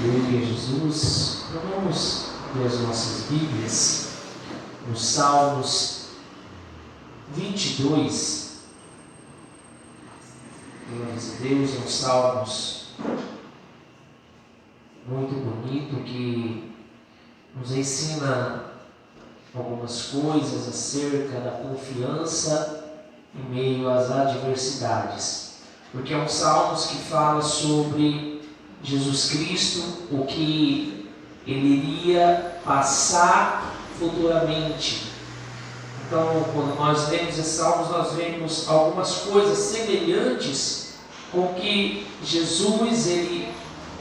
Aleluia, Jesus. Então vamos ler as nossas Bíblias nos Salmos 22. Glórias a Deus, são salmos muito bonito que nos ensina algumas coisas acerca da confiança em meio às adversidades. Porque é um salmos que fala sobre Jesus Cristo, o que ele iria passar futuramente. Então, quando nós lemos esses salmos, nós vemos algumas coisas semelhantes com que Jesus ele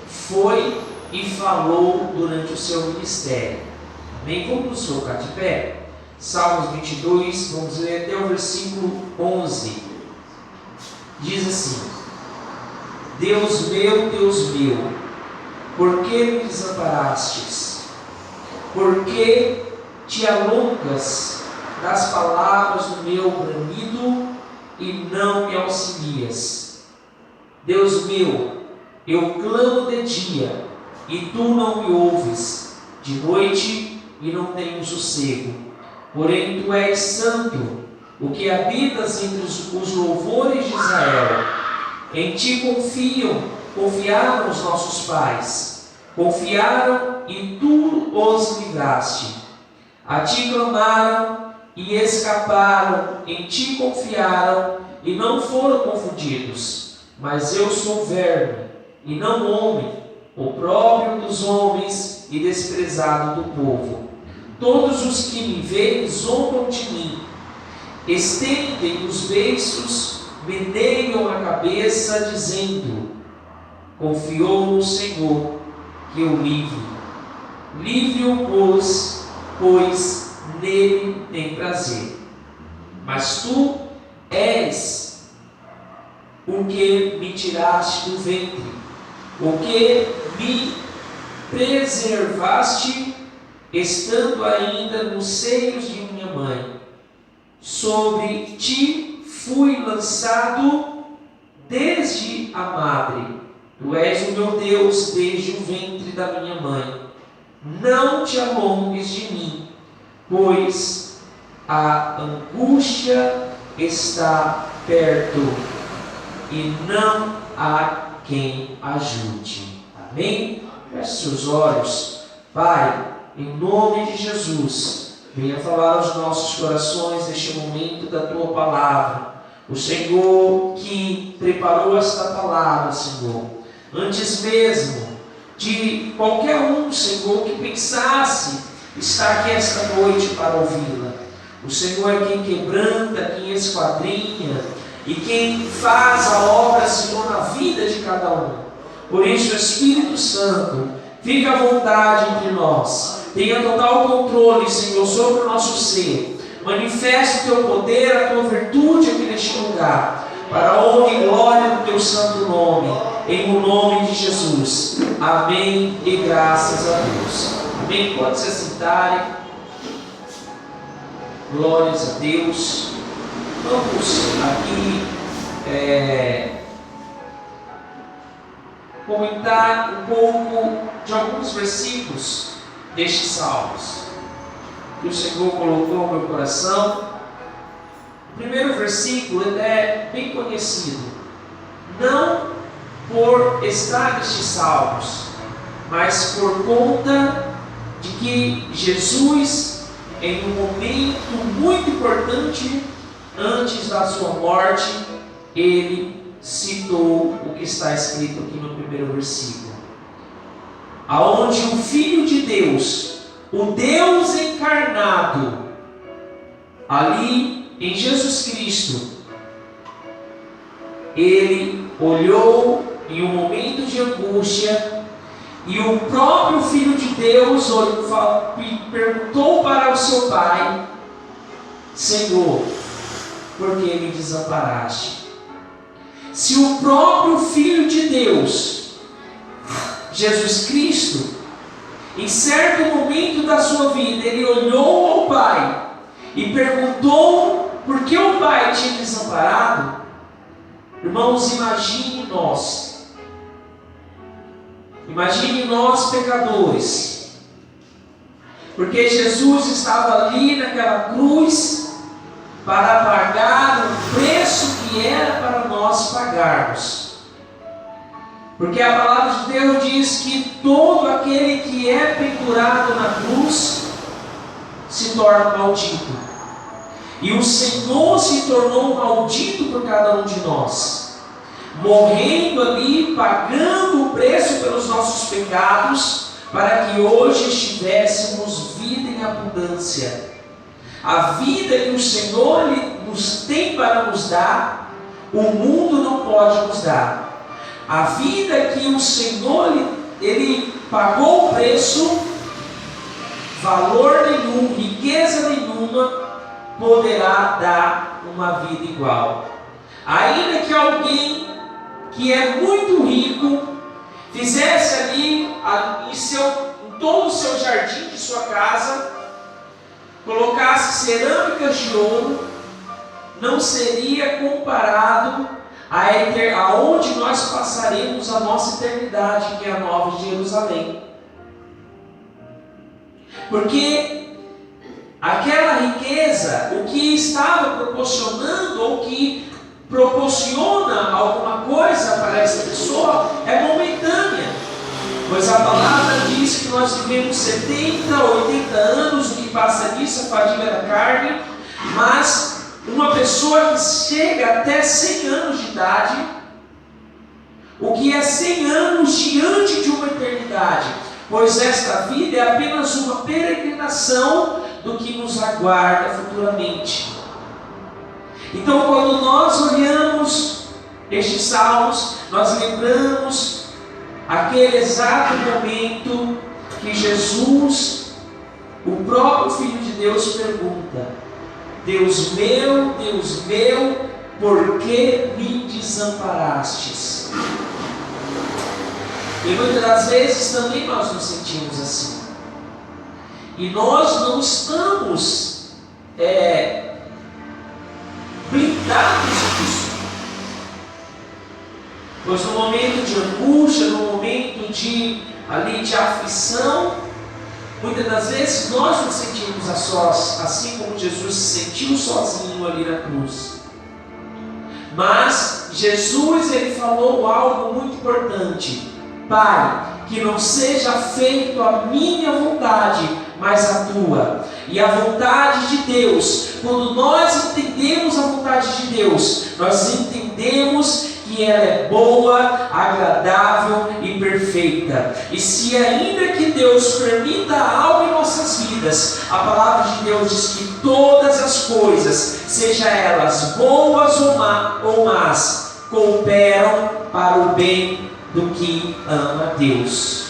foi e falou durante o seu ministério. Amém? Vamos nos colocar de pé. Salmos 22, vamos ler até o versículo 11. Diz assim: Deus meu, por que me desamparastes? Por que te alongas das palavras do meu bramido e não me auxilias? Deus meu, eu clamo de dia e tu não me ouves, de noite e não tenho sossego. Porém tu és santo, o que habitas entre os louvores de Israel. Em ti confiaram os nossos pais, confiaram e tu os livraste. A ti clamaram e escaparam, em ti confiaram e não foram confundidos. Mas eu sou verme e não homem, opróbrio dos homens e desprezado do povo. Todos os que me veem zombam de mim, estendem os beiços, meneiam a cabeça, dizendo: confiou no Senhor, que eu livre. Livre-o, pois nele tem prazer. Mas tu és o que me tiraste do ventre, o que me preservaste, estando ainda nos seios de minha mãe. Sobre ti fui lançado desde a madre. Tu és o meu Deus desde o ventre da minha mãe. Não te alongues de mim, pois a angústia está perto e não há quem ajude. Amém? Feche seus olhos. Pai, em nome de Jesus, venha falar aos nossos corações neste momento da Tua Palavra. O Senhor que preparou esta palavra, Senhor, antes mesmo de qualquer um, Senhor, que pensasse estar aqui esta noite para ouvi-la. O Senhor é quem quebranta, quem esquadrinha e quem faz a obra, Senhor, na vida de cada um. Por isso, Espírito Santo, fica à vontade entre nós. Tenha total controle, Senhor, sobre o nosso ser. Manifeste o Teu poder, a Tua virtude aqui neste lugar, para a honra e glória do Teu santo nome, em o nome de Jesus. Amém e graças a Deus. Amém. Pode se sentarem. Glórias a Deus. Vamos aqui comentar um pouco de alguns versículos destes salmos que o Senhor colocou no meu coração. O primeiro versículo ele é bem conhecido, não por estar nestes salmos, mas por conta de que Jesus, em um momento muito importante antes da sua morte, ele citou o que está escrito aqui no primeiro versículo, aonde o Filho de Deus, o Deus encarnado, ali em Jesus Cristo, ele olhou em um momento de angústia e o próprio Filho de Deus perguntou para o seu Pai: Senhor, por que me desamparaste? Se o próprio Filho de Deus, Jesus Cristo, em certo momento da sua vida, ele olhou ao Pai e perguntou por que o Pai tinha desamparado. Irmãos, imagine nós Imagine nós pecadores, porque Jesus estava ali naquela cruz para pagar o preço que era para nós pagarmos. Porque a palavra de Deus diz que todo aquele que é pendurado na cruz se torna maldito. E o Senhor se tornou maldito por cada um de nós, morrendo ali, pagando o preço pelos nossos pecados, para que hoje estivéssemos vida em abundância. A vida que o Senhor nos tem para nos dar, o mundo não pode nos dar. A vida que o Senhor, Ele pagou o preço, valor nenhum, riqueza nenhuma, poderá dar uma vida igual. Ainda que alguém que é muito rico, fizesse ali em todo o seu jardim de sua casa, colocasse cerâmicas de ouro, não seria comparado aonde nós passaremos a nossa eternidade, que é a Nova Jerusalém. Porque aquela riqueza, o que estava proporcionando, ou que proporciona alguma coisa para essa pessoa, é momentânea. Pois a palavra diz que nós vivemos 70, 80 anos, o que passa nisso, a fadiga da carne, mas uma pessoa que chega até 100 anos de idade, o que é 100 anos diante de uma eternidade, pois esta vida é apenas uma peregrinação do que nos aguarda futuramente. Então, quando nós olhamos estes salmos, nós lembramos aquele exato momento que Jesus, o próprio Filho de Deus, pergunta: Deus meu, por que me desamparastes? E muitas das vezes também nós nos sentimos assim. E nós não estamos blindados disso. Pois no momento de angústia, no momento de aflição, muitas das vezes nós nos sentimos a sós, assim como Jesus se sentiu sozinho ali na cruz. Mas Jesus, ele falou algo muito importante: Pai, que não seja feito a minha vontade, mas a tua. E a vontade de Deus, quando nós entendemos a vontade de Deus, nós entendemos que ela é boa, agradável e perfeita. E se ainda que Deus permita algo em nossas vidas, a palavra de Deus diz que todas as coisas, sejam elas boas ou más, cooperam para o bem do que ama Deus.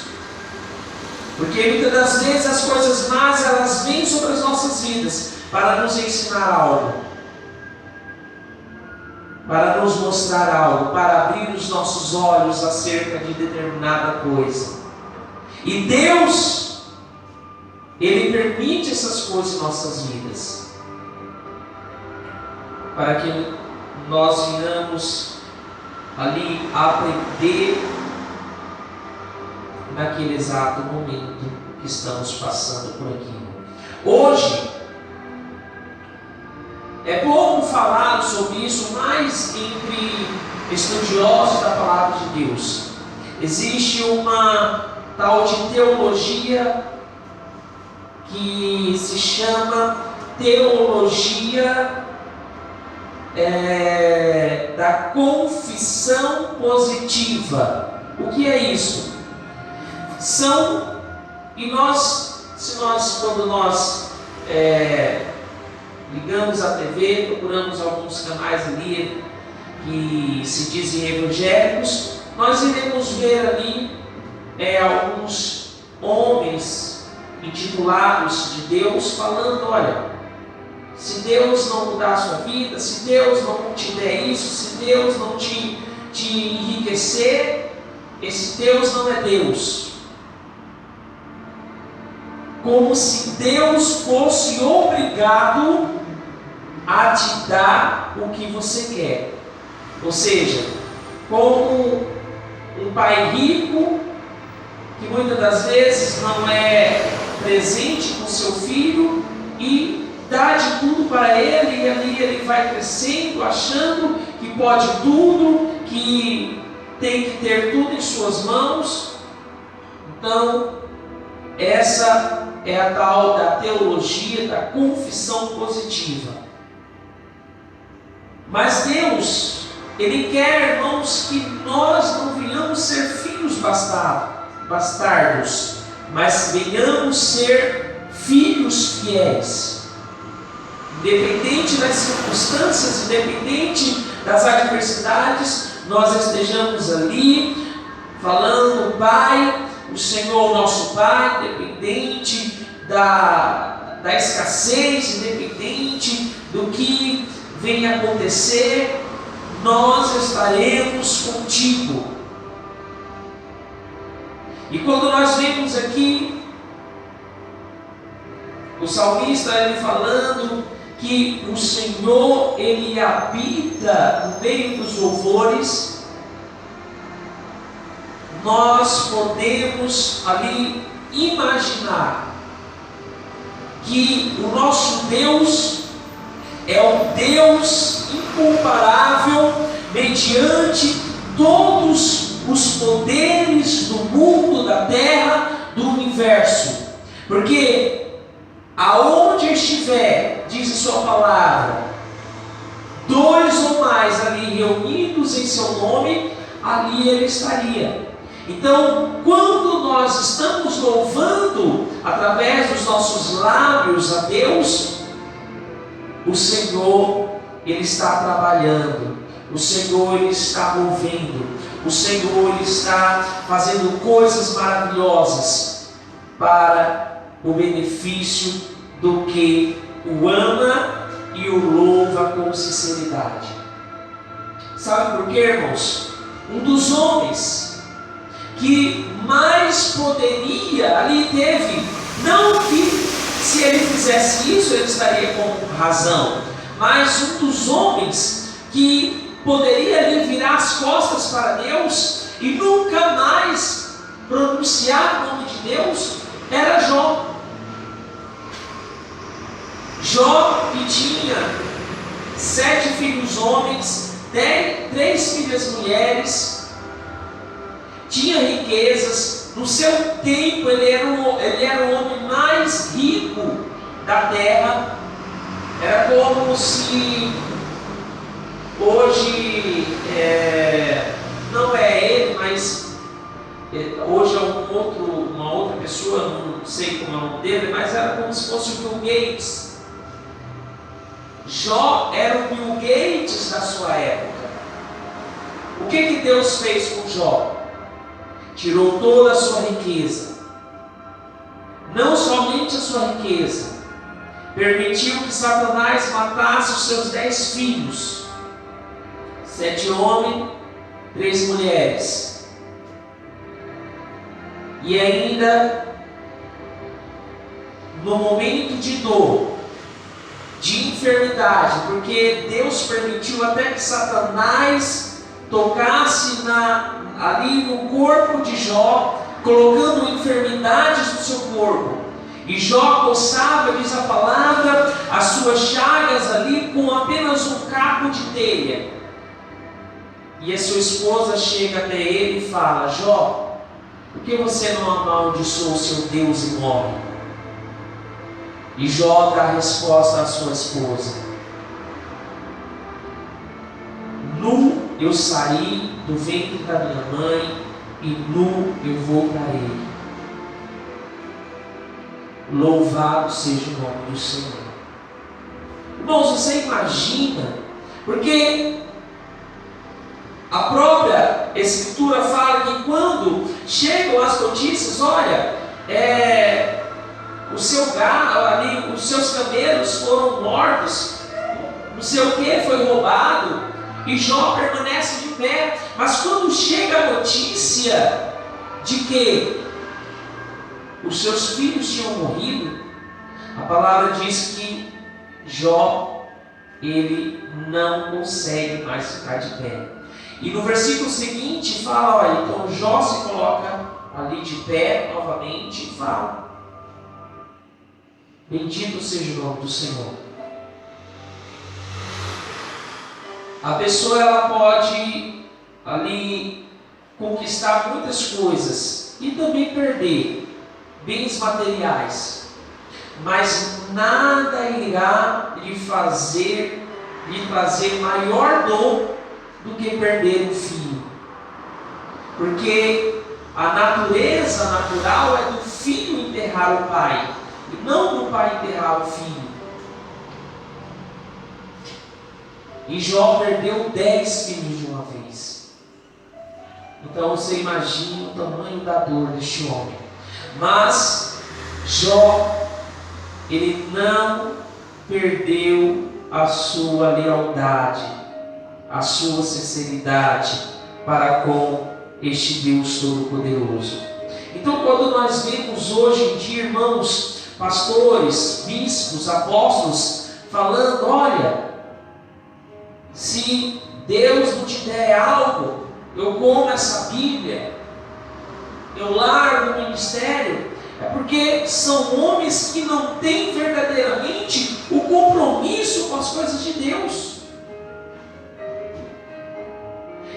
Porque muitas das vezes as coisas más, elas vêm sobre as nossas vidas para nos ensinar algo, para nos mostrar algo, para abrir os nossos olhos acerca de determinada coisa. E Deus, Ele permite essas coisas em nossas vidas, para que nós venhamos ali aprender naquele exato momento que estamos passando por aqui. Hoje, é pouco falado sobre isso, mas entre estudiosos da palavra de Deus, existe uma tal de teologia que se chama teologia da confissão positiva. O que é isso? Quando nós ligamos a TV, procuramos alguns canais ali que se dizem evangélicos, nós iremos ver ali alguns homens intitulados de Deus falando: olha, se Deus não mudar a sua vida, se Deus não te der isso, se Deus não te enriquecer, esse Deus não é Deus. Como se Deus fosse obrigado a te dar o que você quer. Ou seja, como um pai rico que muitas das vezes não é presente com seu filho e dá de tudo para ele, e ali ele vai crescendo, achando que pode tudo, que tem que ter tudo em suas mãos. Então, essa é a tal da teologia da confissão positiva. Mas Deus, Ele quer, irmãos, que nós não venhamos ser filhos bastardos, mas venhamos ser filhos fiéis. Independente das circunstâncias, independente das adversidades, nós estejamos ali falando: Pai, o Senhor nosso Pai, independente da escassez, independente do que venha acontecer, nós estaremos contigo. E quando nós vemos aqui o salmista ele falando que o Senhor ele habita no meio dos louvores, nós podemos ali imaginar que o nosso Deus é um Deus incomparável mediante todos os poderes do mundo, da terra, do universo. Porque aonde estiver, diz a sua palavra, dois ou mais ali reunidos em seu nome, ali ele estaria. Então, quando nós estamos louvando através dos nossos lábios a Deus, o Senhor, Ele está trabalhando, o Senhor, Ele está movendo, o Senhor, Ele está fazendo coisas maravilhosas para o benefício do que o ama e o louva com sinceridade. Sabe por quê, irmãos? Um dos homens que mais poderia, ali teve, não que se ele fizesse isso ele estaria com razão, mas um dos homens que poderia ali virar as costas para Deus e nunca mais pronunciar o nome de Deus era Jó. Jó, que tinha 7 filhos homens, 3 filhas mulheres, tinha riquezas. No seu tempo ele era o homem mais rico da terra. Era como se hoje não é ele, mas hoje é uma outra pessoa, não sei como é o nome dele, mas era como se fosse o Bill Gates. Jó era o Bill Gates da sua época. O que Deus fez com Jó? Tirou toda a sua riqueza, não somente a sua riqueza, permitiu que Satanás matasse os seus 10 filhos, 7 homens, 3 mulheres, e ainda no momento de dor, de enfermidade, porque Deus permitiu até que Satanás tocasse ali no corpo de Jó, colocando enfermidades no seu corpo. E Jó coçava, diz a palavra, as suas chagas ali com apenas um caco de telha. E a sua esposa chega até ele e fala: Jó, por que você não amaldiçoou o seu Deus e morre? E Jó dá a resposta à sua esposa: nu eu saí do ventre da minha mãe e nu eu vou para ele. Louvado seja o nome do Senhor. Irmãos, você imagina, porque a própria Escritura fala que quando chegam as notícias, olha, o seu gado ali, os seus camelos foram mortos, não sei o que, foi roubado, e Jó permanece de pé. Mas quando chega a notícia de que os seus filhos tinham morrido, a palavra diz que Jó, ele não consegue mais ficar de pé. E no versículo seguinte fala, olha, então Jó se coloca ali de pé novamente e fala: bendito seja o nome do Senhor. A pessoa ela pode ali conquistar muitas coisas e também perder bens materiais, mas nada irá lhe trazer maior dor do que perder um filho, porque a natureza natural é do filho enterrar o pai, e não do pai enterrar o filho. E Jó perdeu 10 filhos de uma vez. Então você imagina o tamanho da dor deste homem. Mas Jó, ele não perdeu a sua lealdade, a sua sinceridade para com este Deus Todo-Poderoso. Então, quando nós vemos hoje em dia, irmãos, pastores, bispos, apóstolos, falando: olha, se Deus não te der algo, eu como essa Bíblia, eu largo o ministério, é porque são homens que não têm verdadeiramente o compromisso com as coisas de Deus.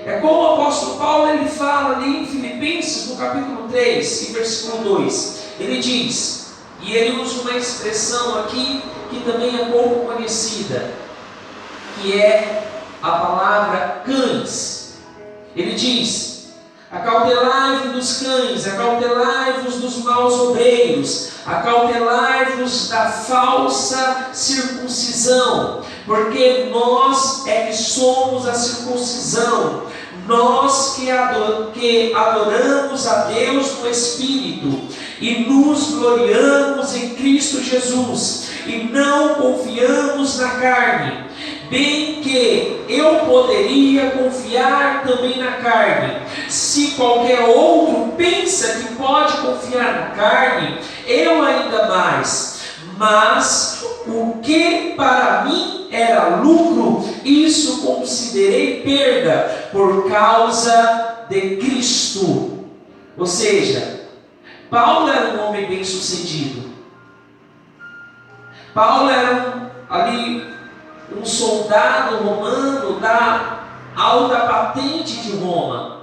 É como o apóstolo Paulo ele fala ali em Filipenses, no capítulo 3, e versículo 2. Ele diz, e ele usa uma expressão aqui que também é pouco conhecida, que é a palavra cães. Ele diz: acautelai-vos dos cães, acautelai-vos dos maus obreiros, acautelai-vos da falsa circuncisão, porque nós é que somos a circuncisão, nós que adoramos a Deus no Espírito e nos gloriamos em Cristo Jesus e não confiamos na carne. Bem que eu poderia confiar também na carne. Se qualquer outro pensa que pode confiar na carne, eu ainda mais. Mas o que para mim era lucro, isso considerei perda por causa de Cristo. Ou seja, Paulo era um homem bem sucedido. Paulo era um soldado romano da alta patente de Roma.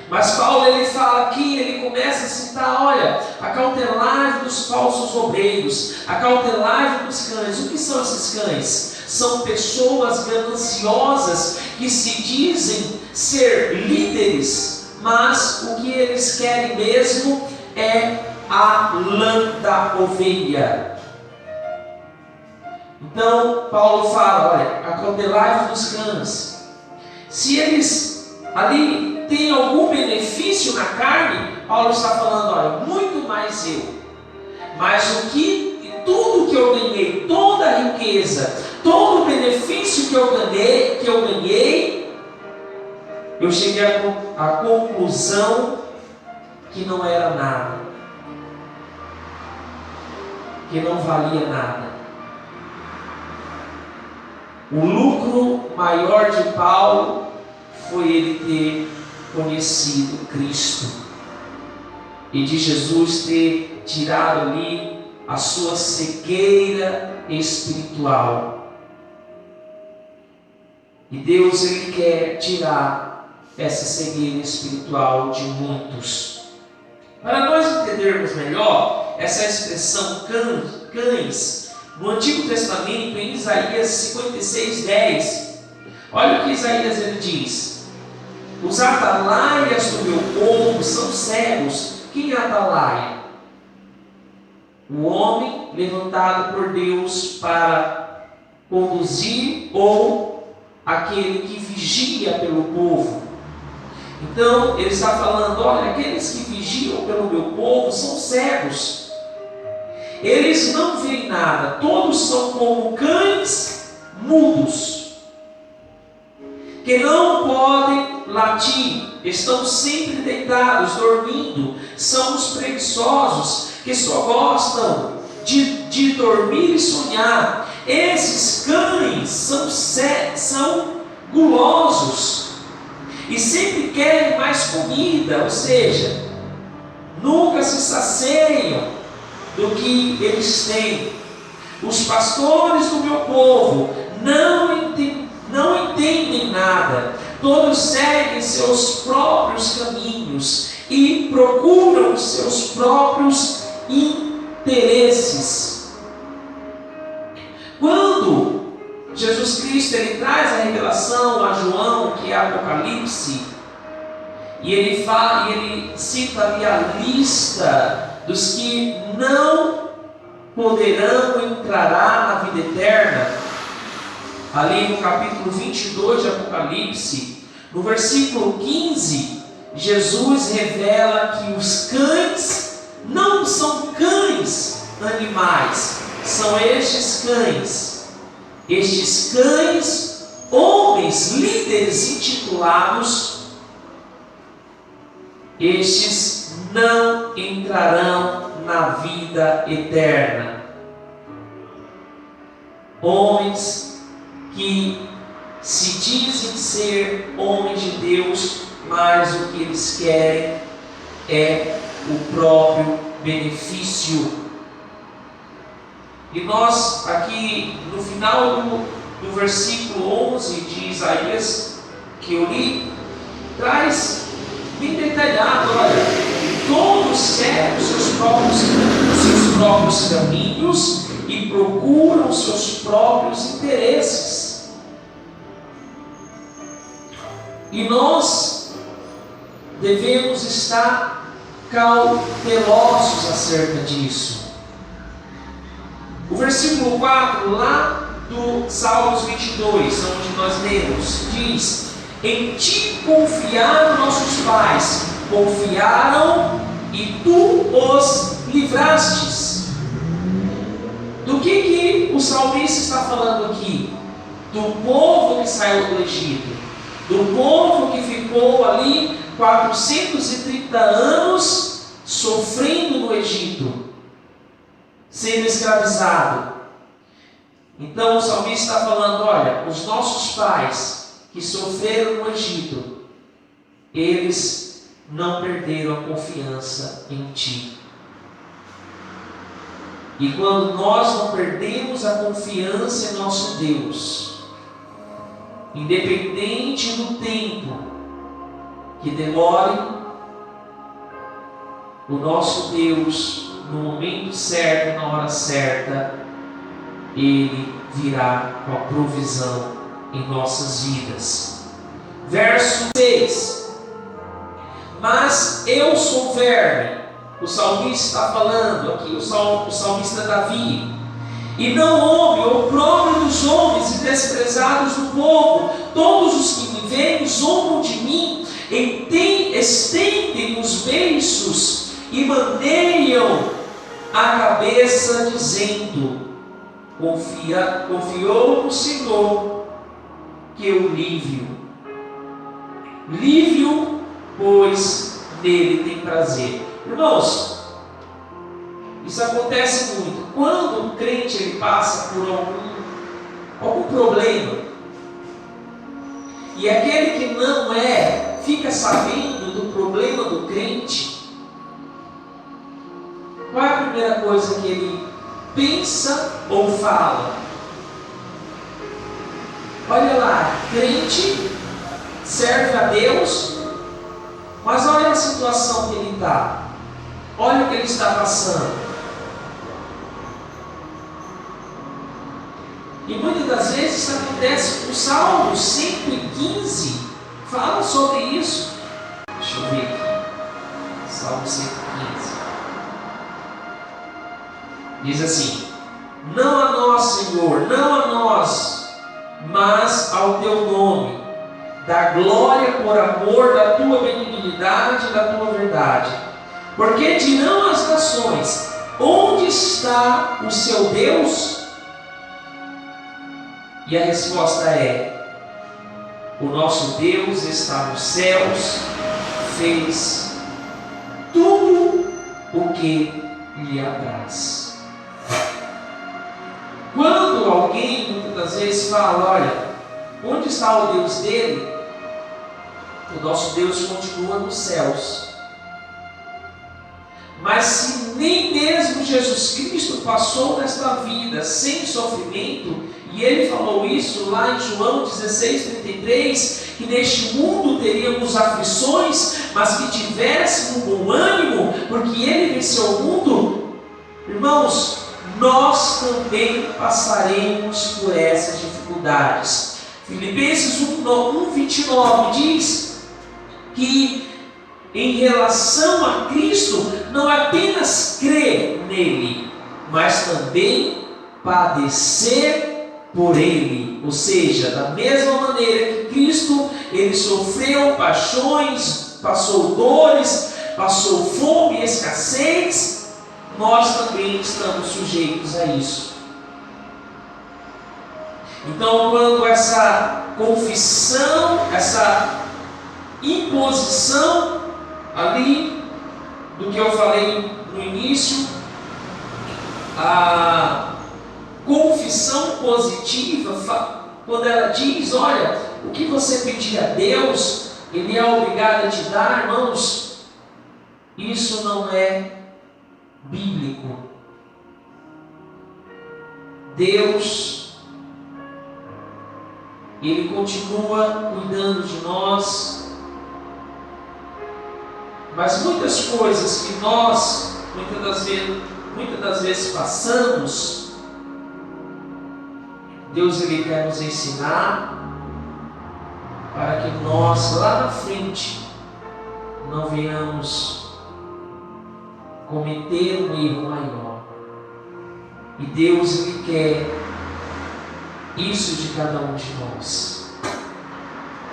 Mas Paulo ele fala aqui, ele começa a citar: olha, acautelai-vos dos falsos obreiros, acautelai-vos dos cães. O que são esses cães? São pessoas gananciosas que se dizem ser líderes, mas o que eles querem mesmo é a lã da ovelha. Então Paulo fala: olha, acautelai-vos dos cães. Se eles ali têm algum benefício na carne, Paulo está falando: olha, muito mais eu. Mas tudo que eu ganhei, toda a riqueza, todo o benefício que eu ganhei, eu cheguei à conclusão que não era nada, que não valia nada. O lucro maior de Paulo foi ele ter conhecido Cristo e de Jesus ter tirado ali a sua cegueira espiritual. E Deus ele quer tirar essa cegueira espiritual de muitos. Para nós entendermos melhor essa expressão cães, no Antigo Testamento, em Isaías 56:10, olha o que Isaías ele diz: os atalaias do meu povo são cegos. Quem é atalaia? O homem levantado por Deus para conduzir, ou aquele que vigia pelo povo. Então ele está falando: olha, aqueles que vigiam pelo meu povo são cegos. Eles não veem nada, todos são como cães mudos, que não podem latir, estão sempre deitados, dormindo. São os preguiçosos, que só gostam de dormir e sonhar. Esses cães são gulosos, e sempre querem mais comida, ou seja, nunca se saciam do que eles têm. Os pastores do meu povo não entendem nada, todos seguem seus próprios caminhos e procuram os seus próprios interesses. Quando Jesus Cristo ele traz a revelação a João, que é Apocalipse, e ele fala, e ele cita ali a lista dos que não poderão entrar na vida eterna, ali no capítulo 22 de Apocalipse, no versículo 15, Jesus revela que os cães não são cães animais, são estes cães, homens, líderes intitulados, estes não entrarão na vida eterna. Homens que se dizem ser homens de Deus, mas o que eles querem é o próprio benefício. E nós aqui no final do versículo 11 de Isaías, que eu li, traz bem detalhado, olha, todos seguem os seus próprios caminhos e procuram os seus próprios interesses. E nós devemos estar cautelosos acerca disso. O versículo 4, lá do Salmos 22, onde nós lemos, diz: em ti confiaram nossos pais, confiaram e tu os livrastes. Do que o salmista está falando aqui? Do povo que saiu do Egito, do povo que ficou ali 430 anos sofrendo no Egito, sendo escravizado. Então o salmista está falando, olha, os nossos pais que sofreram no Egito, eles não perderam a confiança em ti. E quando nós não perdemos a confiança em nosso Deus, independente do tempo que demore, o nosso Deus, no momento certo, na hora certa, Ele virá com a provisão em nossas vidas. Verso 6: mas eu sou verme. O salmista está falando aqui, o salmista Davi, e não homem, opróbrio dos homens e desprezados do povo. Todos os que me veem zombam de mim, estendem os beiços e maneiam a cabeça, dizendo: confiou no Senhor que eu livre, pois nele tem prazer. Irmãos, isso acontece muito. Quando o crente ele passa por algum problema, e aquele que não fica sabendo do problema do crente, qual é a primeira coisa que ele pensa ou fala? Olha lá, crente, serve a Deus, mas olha a situação que ele está, olha o que ele está passando. E muitas das vezes isso acontece. O Salmo 115 fala sobre isso. Deixa eu ver aqui. Salmo 115 diz assim: não a nós, Senhor, não a nós, mas ao teu nome, dá glória por amor da tua benignidade e da tua verdade. Porque dirão as nações: onde está o seu Deus? E a resposta é: o nosso Deus está nos céus, fez tudo o que lhe apraz. Quando alguém muitas das vezes fala: olha, onde está o Deus dele? O nosso Deus continua nos céus. Mas se nem mesmo Jesus Cristo passou nesta vida sem sofrimento, e ele falou isso lá em João 16:33, que neste mundo teríamos aflições, mas que tivéssemos bom ânimo, porque ele venceu o mundo, irmãos, nós também passaremos por essas dificuldades. Filipenses 1:29 diz que em relação a Cristo, não apenas crer nele, mas também padecer por ele. Ou seja, da mesma maneira que Cristo, ele sofreu paixões, passou dores, passou fome e escassez, nós também estamos sujeitos a isso. Então, quando essa confissão, essa imposição ali do que eu falei no início, a confissão positiva, quando ela diz, olha, o que você pedir a Deus, Ele é obrigado a te dar, irmãos, isso não é bíblico. Deus, Ele continua cuidando de nós, mas muitas coisas que nós, muitas das vezes passamos, Deus ele quer nos ensinar para que nós lá na frente não venhamos cometer um erro maior. E Deus ele quer isso de cada um de nós.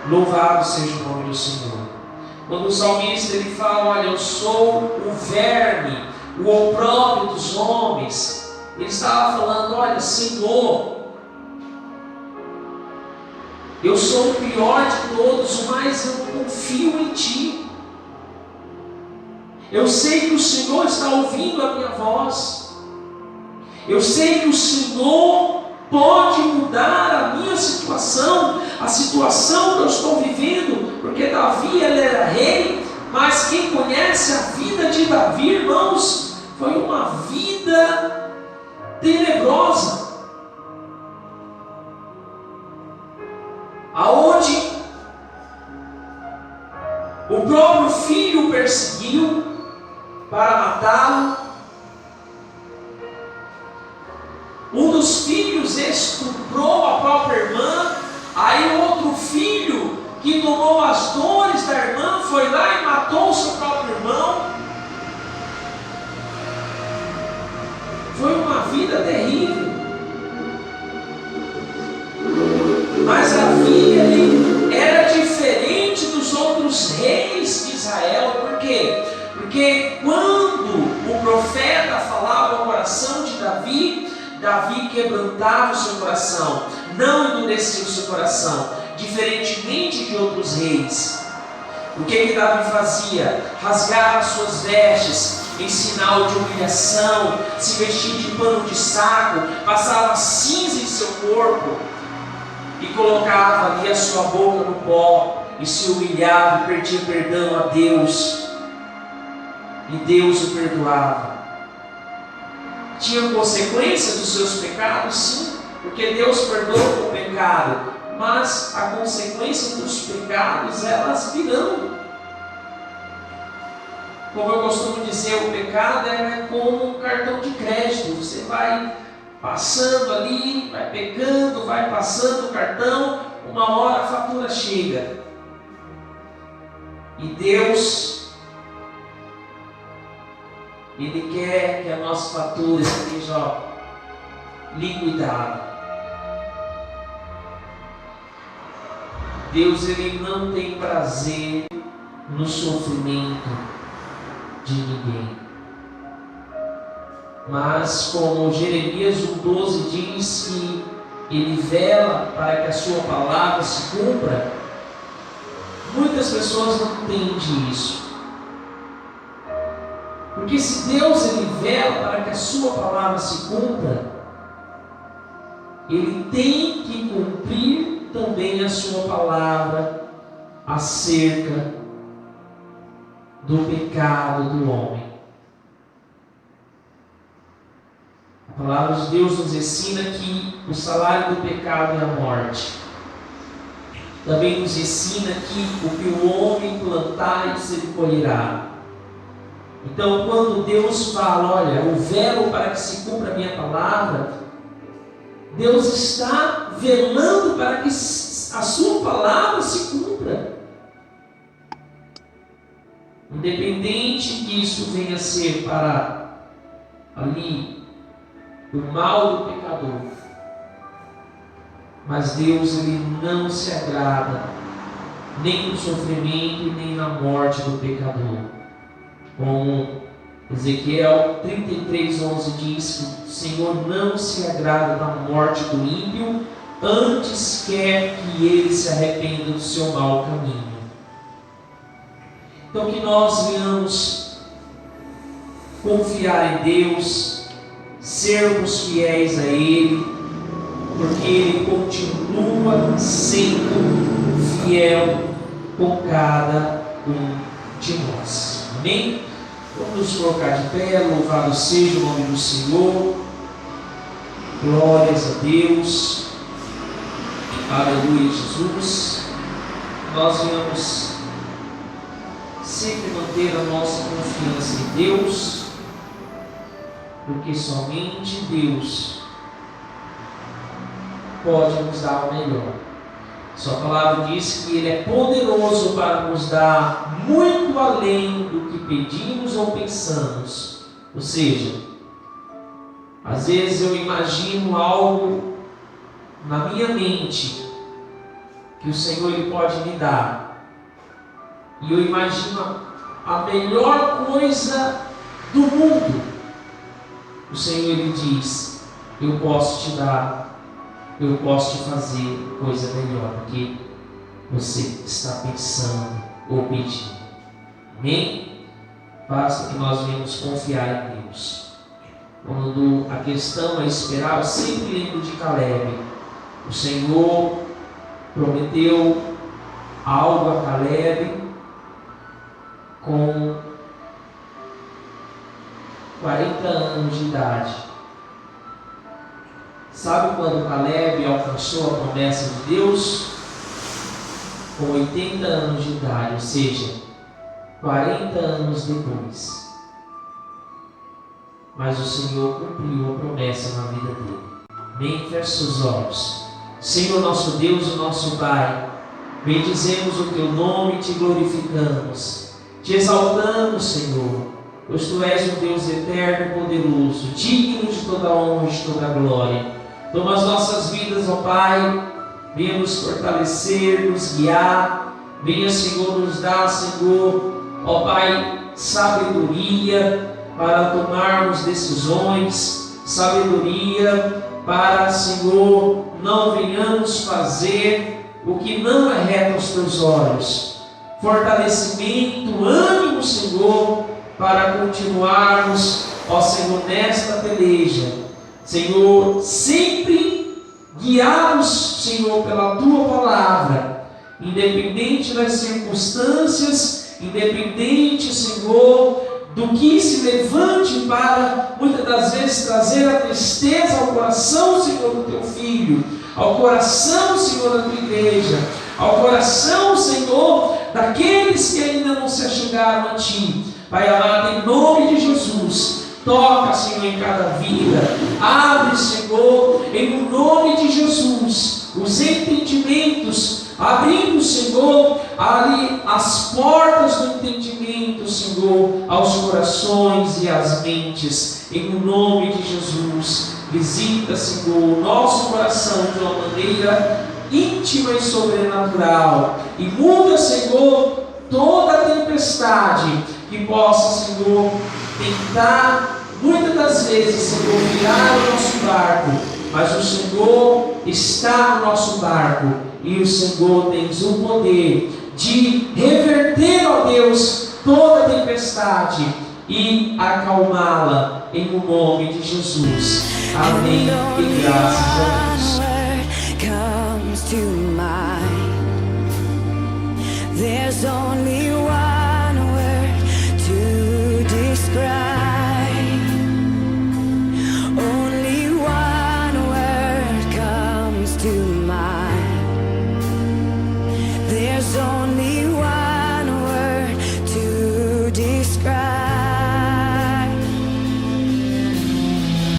Louvado seja o nome do Senhor. Quando o salmista ele fala, olha, eu sou o verme, o opróbrio dos homens, ele estava falando, olha, Senhor, eu sou o pior de todos, mas eu confio em Ti. Eu sei que o Senhor está ouvindo a minha voz. Eu sei que o Senhor pode mudar a minha situação, a situação que eu estou vivendo, porque Davi ele era rei, mas quem conhece a vida de Davi, irmãos, foi uma vida tenebrosa, aonde o próprio filho o perseguiu para matá-lo. Um dos filhos estuprou a própria irmã, aí o outro filho que tomou as dores da irmã foi lá e matou o seu próprio irmão. Foi uma vida terrível. Mas Davi ele era diferente dos outros reis de Israel. Por quê? Porque quando o profeta falava ao coração de Davi, Davi quebrantava o seu coração, não endurecia o seu coração, diferentemente de outros reis. O que Davi fazia? Rasgava suas vestes em sinal de humilhação, se vestia de pano de saco, passava cinza em seu corpo e colocava ali a sua boca no pó e se humilhava e pedia perdão a Deus, e Deus o perdoava. Tinha consequência dos seus pecados? Sim, porque Deus perdoa o pecado, mas a consequência dos pecados, elas virão. Como eu costumo dizer, o pecado é como um cartão de crédito. Você vai passando ali, vai pegando, vai passando o cartão, uma hora a fatura chega. E Deus, Ele quer que a nossa fatura seja liquidada. Deus ele não tem prazer no sofrimento de ninguém. Mas como Jeremias 1,12 diz que Ele vela para que a sua palavra se cumpra, muitas pessoas não entendem isso. Porque se Deus ele vela para que a sua palavra se cumpra, Ele tem que cumprir também a sua palavra acerca do pecado do homem. A palavra de Deus nos ensina que o salário do pecado é a morte. Também nos ensina que o que o homem plantar, isso ele colherá. Então, quando Deus fala, olha, o velo para que se cumpra a minha palavra, Deus está velando para que a sua palavra se cumpra. Independente que isso venha a ser para ali o mal do pecador, mas Deus ele não se agrada nem no sofrimento e nem na morte do pecador. Como Ezequiel 33:11 diz que o Senhor não se agrada da morte do ímpio, antes quer que ele se arrependa do seu mau caminho. Então que nós venhamos confiar em Deus, sermos fiéis a Ele, porque Ele continua sendo fiel com cada um de nós. Amém? Vamos nos colocar de pé, louvado seja o nome do Senhor, glórias a Deus, aleluia Jesus. Nós vamos sempre manter a nossa confiança em Deus, porque somente Deus pode nos dar o melhor. Sua palavra diz que Ele é poderoso para nos dar muito além do que pedimos ou pensamos. Ou seja, às vezes eu imagino algo na minha mente que o Senhor Ele pode me dar. E eu imagino a melhor coisa do mundo. O Senhor Ele diz, eu posso te dar, eu posso te fazer coisa melhor do que você está pensando ou pedindo. Amém? Basta que nós venhamos confiar em Deus. Quando a questão é esperar, eu sempre lembro de Caleb. O Senhor prometeu algo a Caleb com 40 anos de idade. Sabe quando Caleb alcançou a promessa de Deus? Com 80 anos de idade, ou seja, 40 anos depois. Mas o Senhor cumpriu a promessa na vida dele. Amém? Feche seus olhos. Senhor nosso Deus e nosso Pai, bendizemos o Teu nome e Te glorificamos. Te exaltamos, Senhor, pois Tu és um Deus eterno e poderoso, digno de toda honra e de toda glória. Toma as nossas vidas, ó Pai, venha nos fortalecer, nos guiar, venha, Senhor, nos dar, Senhor, ó Pai, sabedoria para tomarmos decisões, sabedoria para, Senhor, não venhamos fazer o que não é reto aos Teus olhos. Fortalecimento, ânimo, Senhor, para continuarmos, ó Senhor, nesta peleja. Senhor, sempre guiados, Senhor, pela Tua palavra, independente das circunstâncias, independente, Senhor, do que se levante para, muitas das vezes, trazer a tristeza ao coração, Senhor, do Teu Filho, ao coração, Senhor, da Tua igreja, ao coração, Senhor, daqueles que ainda não se achegaram a Ti. Pai amado, em nome de Jesus, toca, Senhor, em cada vida. Abre, Senhor, em nome de Jesus, os entendimentos, abrindo, Senhor, ali as portas do entendimento, Senhor, aos corações e às mentes. Em nome de Jesus, visita, Senhor, o nosso coração de uma maneira íntima e sobrenatural. E muda, Senhor, toda a tempestade que possa, Senhor, tentar, muitas das vezes, Senhor, virar o nosso barco, mas o Senhor está no nosso barco, e o Senhor tem o poder de reverter, ó Deus, toda a tempestade e acalmá-la, em o nome de Jesus. Amém e graças a Deus. There's only one word to describe. Only one word comes to mind. There's only